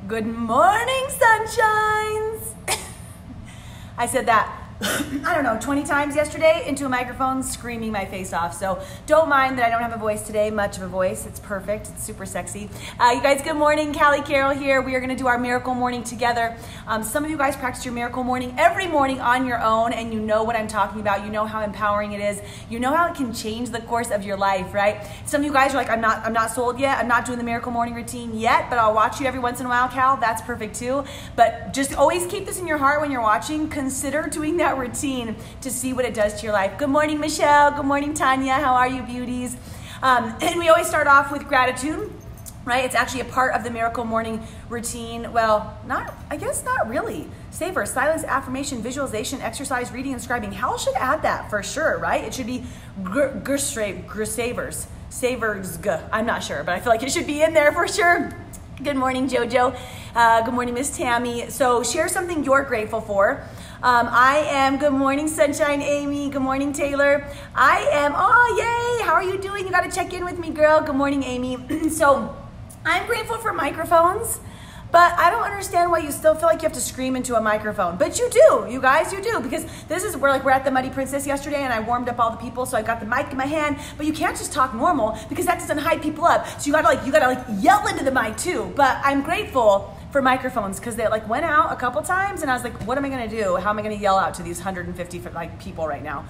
Good morning, sunshines. I said that, I don't know, 20 times yesterday into a microphone, screaming my face off. So don't mind that I don't have a voice today, much of a voice. It's perfect. It's super sexy. You guys, good morning. Callie Carroll here. We are going to do our miracle morning together. Some of you guys practice your miracle morning every morning on your own, and you know what I'm talking about. You know how empowering it is. You know how it can change the course of your life, right? Some of you guys are like, I'm not sold yet. I'm not doing the miracle morning routine yet, but I'll watch you every once in a while, Cal. That's perfect too. But just always keep this in your heart when you're watching. Consider doing that routine to see what it does to your life. Good morning, Michelle. Good morning, Tanya. How are you, beauties? And we always start off with gratitude, right? It's actually a part of the miracle morning routine. Well, I guess not really. Savor, silence, affirmation, visualization, exercise, reading, and scribing. Hal should add that for sure, right? It should be savers. Savers, I'm not sure, but I feel like it should be in there for sure. Good morning, Jojo. Good morning, Miss Tammy. So share something you're grateful for. Good morning, Sunshine Amy. Good morning, Taylor. Oh, yay. How are you doing? You got to check in with me, girl. Good morning, Amy. So I'm grateful for microphones, but I don't understand why you still feel like you have to scream into a microphone. But you do, you guys, you do, because we're at the Muddy Princess yesterday and I warmed up all the people, so I got the mic in my hand, but you can't just talk normal because that doesn't hype people up. So you gotta yell into the mic too. But I'm grateful for microphones because they went out a couple times and I was like, what am I gonna do? How am I gonna yell out to these 150 people right now?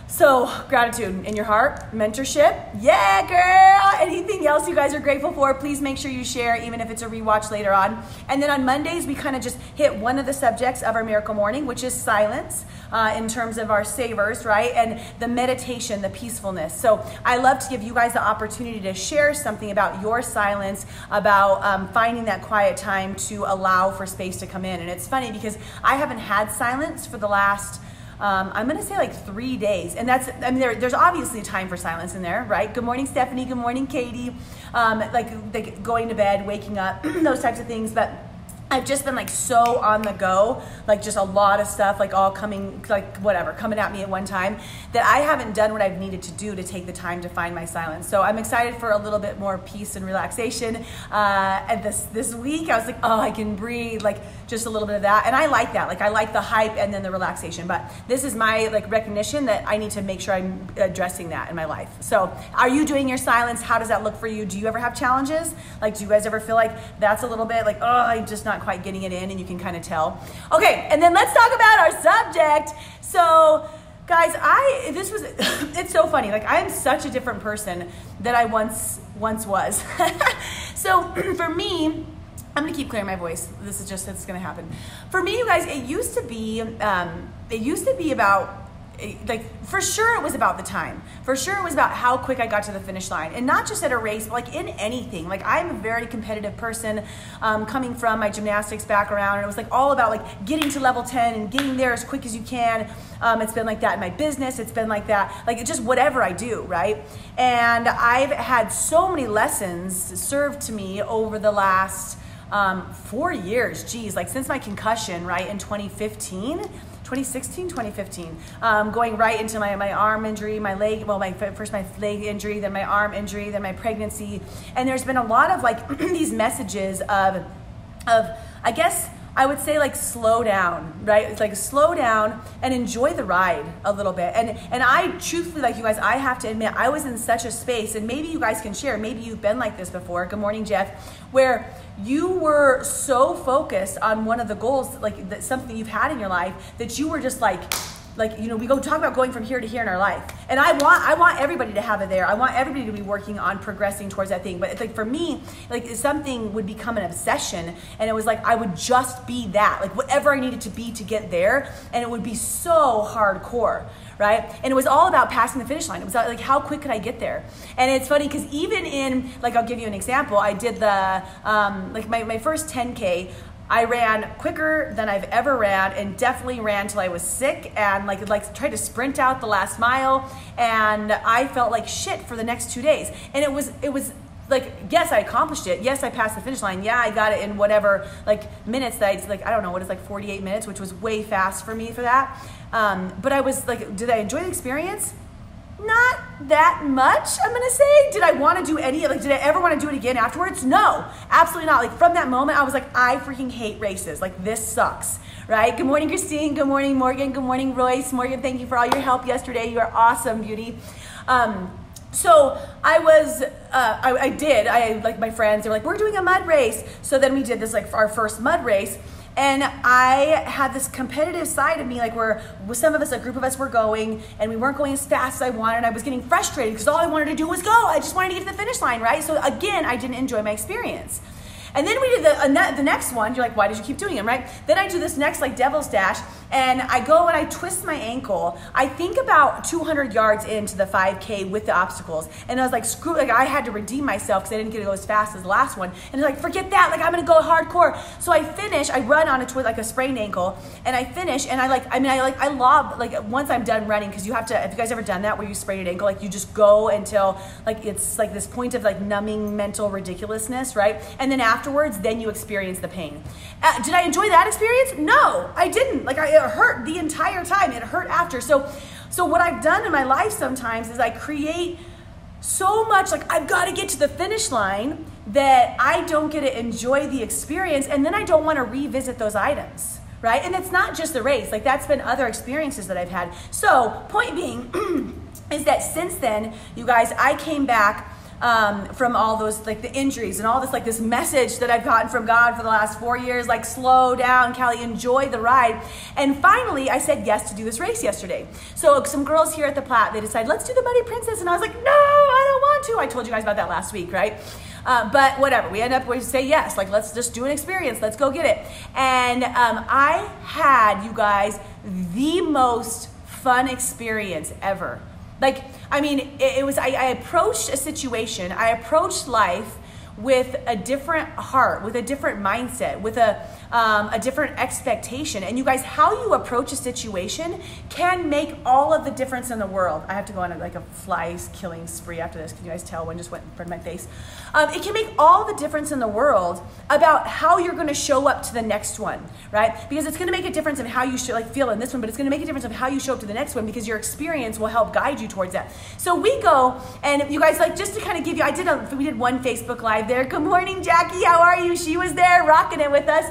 So gratitude in your heart, mentorship, yeah, girl. Anything else you guys are grateful for, please make sure you share, even if it's a rewatch later on. And then on Mondays, we kind of just hit one of the subjects of our miracle morning, which is silence in terms of our savers, right? And the meditation, the peacefulness. So I love to give you guys the opportunity to share something about your silence, about finding that quiet time to allow for space to come in. And it's funny because I haven't had silence for the last I'm going to say 3 days. And there's obviously time for silence in there, right? Good morning, Stephanie. Good morning, Katie. Going to bed, waking up, those types of things. But I've just been so on the go, just a lot of stuff, all coming, coming at me at one time, that I haven't done what I've needed to do to take the time to find my silence. So I'm excited for a little bit more peace and relaxation. And this week I was like, oh, I can breathe, just a little bit of that. And I like that. I like the hype and then the relaxation. But this is my recognition that I need to make sure I'm addressing that in my life. So are you doing your silence? How does that look for you? Do you ever have challenges? Do you guys ever feel like that's a little bit oh, I'm just not quite getting it in, and you can kind of tell? Okay, and then let's talk about our subject. So guys, it's so funny. I am such a different person than I once was. So for me, I'm gonna keep clearing my voice. It's gonna happen. For me, you guys, it used to be about, for sure it was about the time. For sure it was about how quick I got to the finish line. And not just at a race, but in anything. I'm a very competitive person, coming from my gymnastics background. And it was all about getting to level 10 and getting there as quick as you can. It's been like that in my business. It's been like that, just whatever I do, right? And I've had so many lessons served to me over the last 4 years, since my concussion, right, in 2015, going right into my arm injury, my leg, first my leg injury, then my arm injury, then my pregnancy. And there's been a lot of these messages of, I guess, I would say slow down, right? It's slow down and enjoy the ride a little bit. And I truthfully, you guys, I have to admit, I was in such a space, and maybe you guys can share, maybe you've been like this before. Good morning, Jeff, where you were so focused on one of the goals, something you've had in your life, that you were just we go talk about going from here to here in our life. And I want everybody to have it there. I want everybody to be working on progressing towards that thing. But it's for me, something would become an obsession. And it was I would just be that, whatever I needed to be to get there. And it would be so hardcore, right? And it was all about passing the finish line. It was how quick could I get there? And it's funny because even in, I'll give you an example. I did the, my first 10K, I ran quicker than I've ever ran, and definitely ran till I was sick, and tried to sprint out the last mile, and I felt like shit for the next 2 days. And it was yes, I accomplished it. Yes, I passed the finish line. Yeah, I got it in whatever minutes that I don't know what is 48 minutes, which was way fast for me for that. But I was did I enjoy the experience? Not that much, I'm gonna say. Did I want to do did I ever want to do it again afterwards? No, absolutely not. Like from that moment, I was like, I freaking hate races. Like this sucks, right? Good morning, Christine. Good morning, Morgan. Good morning, Royce. Morgan, thank you for all your help yesterday. You are awesome, beauty. So I like my friends, they were like, we're doing a mud race. So then we did this, like our first mud race. And I had this competitive side of me, like where some of us, a group of us were going and we weren't going as fast as I wanted. And I was getting frustrated because all I wanted to do was go. I just wanted to get to the finish line, right? So again, I didn't enjoy my experience. And then we did the next one. You're like, why did you keep doing them, right? Then I do this next like devil's dash, and I go and I twist my ankle. I think about 200 yards into the 5K with the obstacles, and I was like, screw, like I had to redeem myself because I didn't get to go as fast as the last one. And they're like, forget that, like I'm gonna go hardcore. So I finish. I run on like a sprained ankle, and I finish, and I lob like once I'm done running, because you have to. Have you guys ever done that where you sprain an ankle? Like you just go until like it's like this point of like numbing mental ridiculousness, right? And then afterwards, then you experience the pain. Did I enjoy that experience? No, I didn't. Like it hurt the entire time. It hurt after. So what I've done in my life sometimes is I create so much, like I've got to get to the finish line that I don't get to enjoy the experience, and then I don't want to revisit those items, right? And it's not just the race. Like that's been other experiences that I've had. So point being is that since then, you guys, I came back from all those, like the injuries and all this, like this message that I've gotten from God for the last 4 years, like slow down, Callie, enjoy the ride. And finally I said yes to do this race yesterday. So some girls here at the Platte, they decided, let's do the Muddy Princess. And I was like, no, I don't want to. I told you guys about that last week, right? But whatever, we say yes, like let's just do an experience, let's go get it. And I had, you guys, the most fun experience ever. Like, I mean, it was, I approached a situation, I approached life with a different heart, with a different mindset, with a different expectation. And you guys, how you approach a situation can make all of the difference in the world. I have to go on like a fly killing spree after this. Can you guys tell one just went in front of my face? It can make all the difference in the world about how you're gonna show up to the next one, right? Because it's gonna make a difference in how you should feel in this one, but it's gonna make a difference of how you show up to the next one, because your experience will help guide you towards that. So we go, and you guys, like, just to kind of give you, we did one Facebook Live there. Good morning, Jackie, how are you? She was there rocking it with us.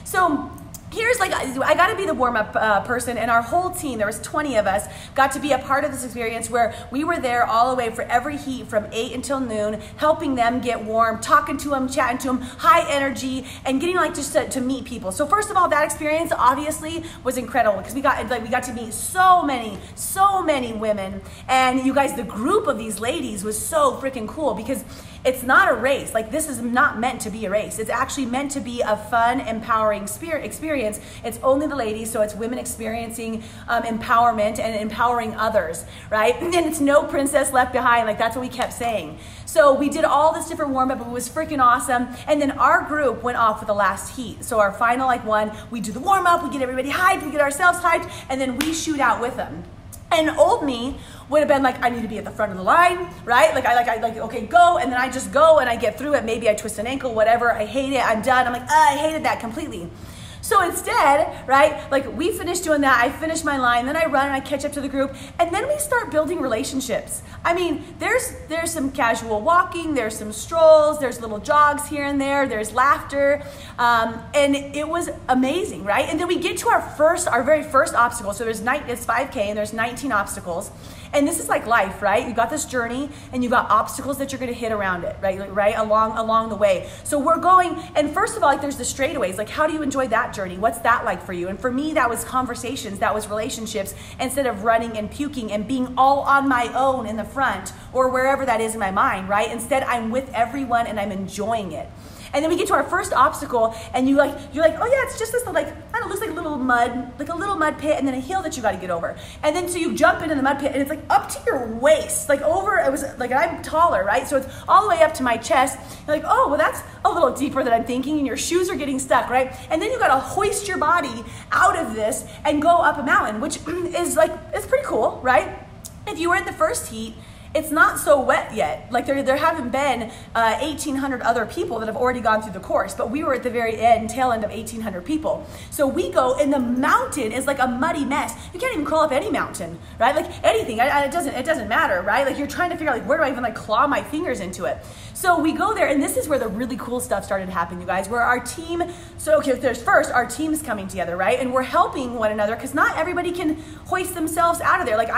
So here's like, I got to be the warm-up person, and our whole team, there was 20 of us, got to be a part of this experience where we were there all the way for every heat from 8 until noon, helping them get warm, talking to them, chatting to them, high energy, and getting like just to meet people. So first of all, that experience obviously was incredible, because we got to meet so many women, and you guys, the group of these ladies was so freaking cool, because it's not a race. Like, this is not meant to be a race. It's actually meant to be a fun, empowering experience. It's only the ladies, so it's women experiencing empowerment and empowering others, right? And it's no princess left behind. Like, that's what we kept saying. So we did all this different warm-up. It was freaking awesome. And then our group went off with the last heat. So our final one, we do the warm-up, we get everybody hyped, we get ourselves hyped, and then we shoot out with them. And old me would have been like, I need to be at the front of the line, right? Like, okay, go. And then I just go and I get through it. Maybe I twist an ankle, whatever. I hate it. I'm done. I'm like, I hated that completely. So instead, right, like we finished doing that, I finish my line, then I run and I catch up to the group, and then we start building relationships. I mean, there's some casual walking, there's some strolls, there's little jogs here and there's laughter, and it was amazing, right? And then we get to our very first obstacle. So it's 5K and there's 19 obstacles. And this is like life, right? You got this journey and you got obstacles that you're gonna hit around it, right? Along the way. So we're going, and first of all, like there's the straightaways. Like, how do you enjoy that journey? What's that like for you? And for me, that was conversations, that was relationships, instead of running and puking and being all on my own in the front or wherever that is in my mind, right? Instead, I'm with everyone and I'm enjoying it. And then we get to our first obstacle, and you're like, oh yeah, it's just this, like, I don't know, looks like a little mud pit, and then a hill that you got to get over. And then so you jump into the mud pit, and it's like up to your waist, like over. It was like, I'm taller, right? So it's all the way up to my chest. You're like, oh, well, that's a little deeper than I'm thinking, and your shoes are getting stuck, right? And then you got to hoist your body out of this and go up a mountain, which is like, it's pretty cool, right? If you were in the first heat it's not so wet yet. Like there haven't been 1,800 other people that have already gone through the course, but we were at the very end, tail end of 1,800 people. So we go, and the mountain is like a muddy mess. You can't even crawl up any mountain, right? Like anything, it doesn't matter, right? Like you're trying to figure out like, where do I even like claw my fingers into it? So we go there, and this is where the really cool stuff started happening, you guys, where our team, there's first our team's coming together, right? And we're helping one another, because not everybody can hoist themselves out of there. Like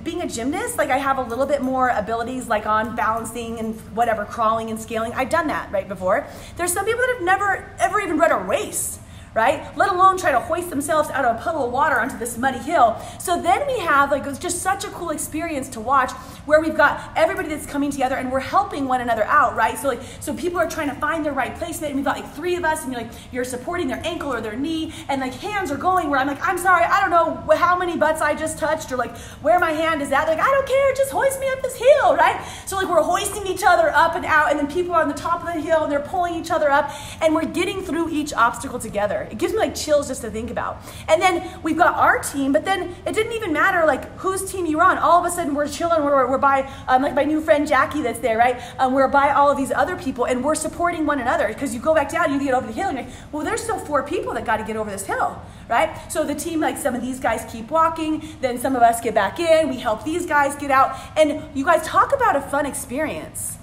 being a gymnast, like I have a little bit more abilities like on balancing and whatever, crawling and scaling. I've done that right before. There's some people that have never ever even run a race, right? Let alone try to hoist themselves out of a puddle of water onto this muddy hill. So then we have like, it's just such a cool experience to watch, where we've got everybody that's coming together and we're helping one another out, right? So people are trying to find their right placement, and we've got like 3 of us, and you're supporting their ankle or their knee, and like hands are going where I'm like, I'm sorry, I don't know how many butts I just touched, or like where my hand is at. They're like, I don't care, just hoist me up this hill, right? So like we're hoisting each other up and out, and then people are on the top of the hill and they're pulling each other up, and we're getting through each obstacle together. It gives me like chills just to think about. And then we've got our team, but then it didn't even matter like whose team you were on. All of a sudden we're chilling, we're by like my new friend Jackie that's there, right? We're by all of these other people, and we're supporting one another, because you go back down, you get over the hill, and you're like, well, there's still 4 people that got to get over this hill, right? So the team, like some of these guys keep walking, then some of us get back in, we help these guys get out, and you guys talk about a fun experience.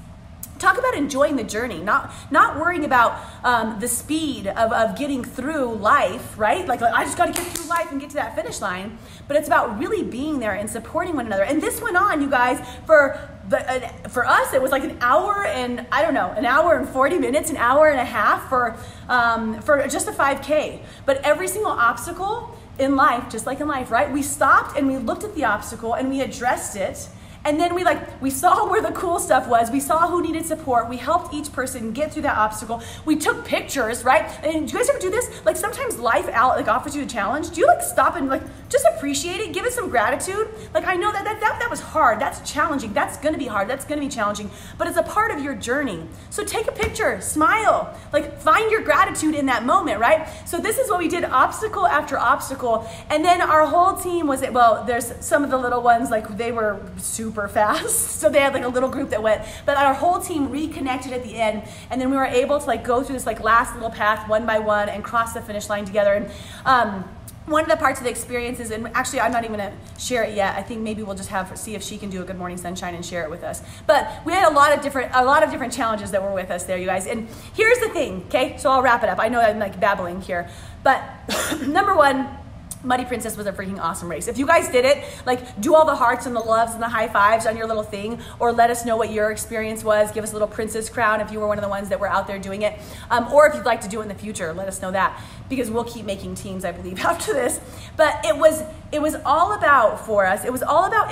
Talk about enjoying the journey, not worrying about the speed of getting through life, right? Like I just got to get through life and get to that finish line. But it's about really being there and supporting one another. And this went on, you guys, for us, it was like an hour and 40 minutes, an hour and a half for just a 5K. But every single obstacle in life, just like in life, right? We stopped and we looked at the obstacle and we addressed it. And then we saw where the cool stuff was. We saw who needed support. We helped each person get through that obstacle. We took pictures, right? And do you guys ever do this? Like sometimes life offers you a challenge. Do you like stop and like just appreciate it? Give it some gratitude. Like I know that was hard. That's challenging. That's gonna be hard. That's gonna be challenging. But it's a part of your journey. So take a picture, smile, like find your gratitude in that moment, right? So this is what we did, obstacle after obstacle. And then our whole team there's some of the little ones, like they were super fast, so they had like a little group that went, but our whole team reconnected at the end, and then we were able to like go through this like last little path one by one and cross the finish line together. And one of the parts of the experiences, and actually I'm not even gonna share it yet, I think maybe we'll just see if she can do a Good Morning Sunshine and share it with us. But we had a lot of different challenges that were with us there, you guys. And here's the thing, okay, so I'll wrap it up. I know I'm like babbling here, but number one, Muddy Princess was a freaking awesome race. If you guys did it, like do all the hearts and the loves and the high fives on your little thing, or let us know what your experience was. Give us a little princess crown if you were one of the ones that were out there doing it. Or if you'd like to do it in the future, let us know that, because we'll keep making teams, I believe, after this. But it was all about, for us, it was all about,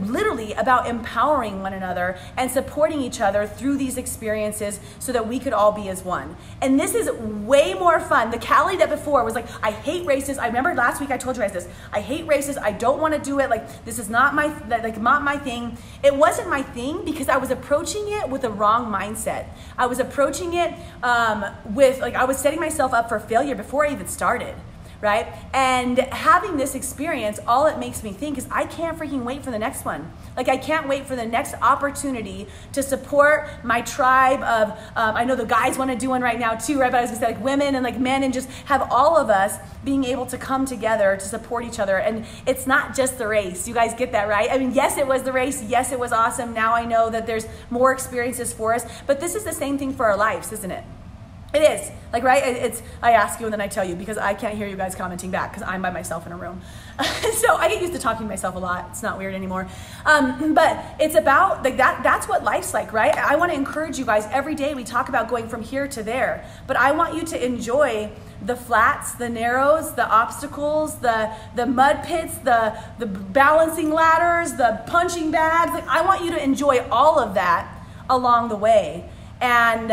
literally about empowering one another and supporting each other through these experiences so that we could all be as one. And this is way more fun. The Callie that before was like, I hate races. I remember last week I told you guys this. I hate races. I don't want to do it. Like, this is not my thing. It wasn't my thing because I was approaching it with the wrong mindset. I was approaching it I was setting myself up for failure before I even started. Right? And having this experience, all it makes me think is I can't freaking wait for the next one. Like I can't wait for the next opportunity to support my tribe of, I know the guys want to do one right now too, right? But I was gonna say like women and like men, and just have all of us being able to come together to support each other. And it's not just the race. You guys get that, right? I mean, yes, it was the race. Yes, it was awesome. Now I know that there's more experiences for us, but this is the same thing for our lives, isn't it? It is, like, right? I ask you and then I tell you because I can't hear you guys commenting back because I'm by myself in a room. So I get used to talking to myself a lot. It's not weird anymore. But it's about, like, that's what life's like, right? I want to encourage you guys. Every day we talk about going from here to there, but I want you to enjoy the flats, the narrows, the obstacles, the mud pits, the balancing ladders, the punching bags. Like, I want you to enjoy all of that along the way. And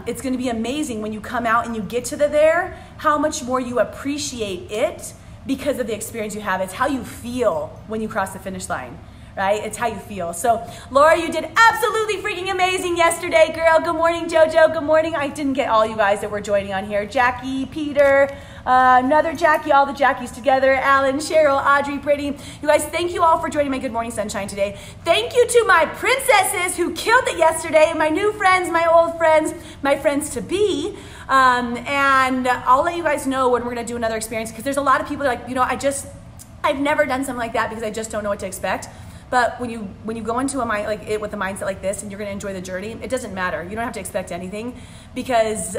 it's going to be amazing when you come out and you get to there, how much more you appreciate it because of the experience you have. It's how you feel when you cross the finish line, right? It's how you feel. So Laura, you did absolutely freaking amazing yesterday, girl. Good morning, JoJo. Good morning. I didn't get all you guys that were joining on here. Jackie, Peter, another Jackie, all the Jackies together, Alan, Cheryl, Audrey, Brittany. You guys, thank you all for joining my Good Morning Sunshine today. Thank you to my princesses who killed it yesterday, my new friends, my old friends, my friends to be. And I'll let you guys know when we're gonna do another experience, because there's a lot of people that are like, you know, I've never done something like that because I just don't know what to expect. But when you go into with a mindset like this and you're gonna enjoy the journey, it doesn't matter. You don't have to expect anything, because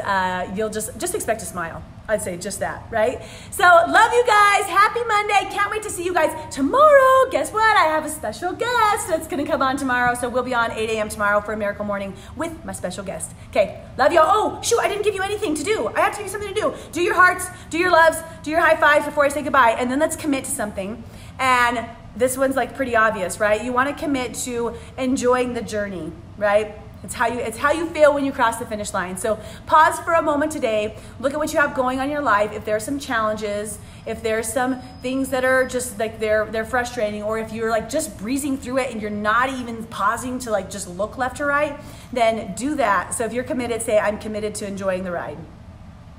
you'll just expect a smile. I'd say just that, right? So love you guys. Happy Monday. Can't wait to see you guys tomorrow. Guess what? I have a special guest that's gonna come on tomorrow. So we'll be on 8 a.m. tomorrow for a Miracle Morning with my special guest. Okay, love y'all. Oh, shoot, I didn't give you anything to do. I have to give you something to do. Do your hearts, do your loves, do your high fives before I say goodbye. And then let's commit to something. And this one's like pretty obvious, right? You want to commit to enjoying the journey, right? It's how you feel when you cross the finish line. So pause for a moment today. Look at what you have going on in your life. If there's some challenges, if there's some things that are just like they're frustrating, or if you're like just breezing through it and you're not even pausing to like just look left or right, then do that. So if you're committed, say, I'm committed to enjoying the ride.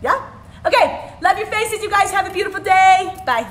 Yeah? Okay. Love your faces, you guys. Have a beautiful day. Bye.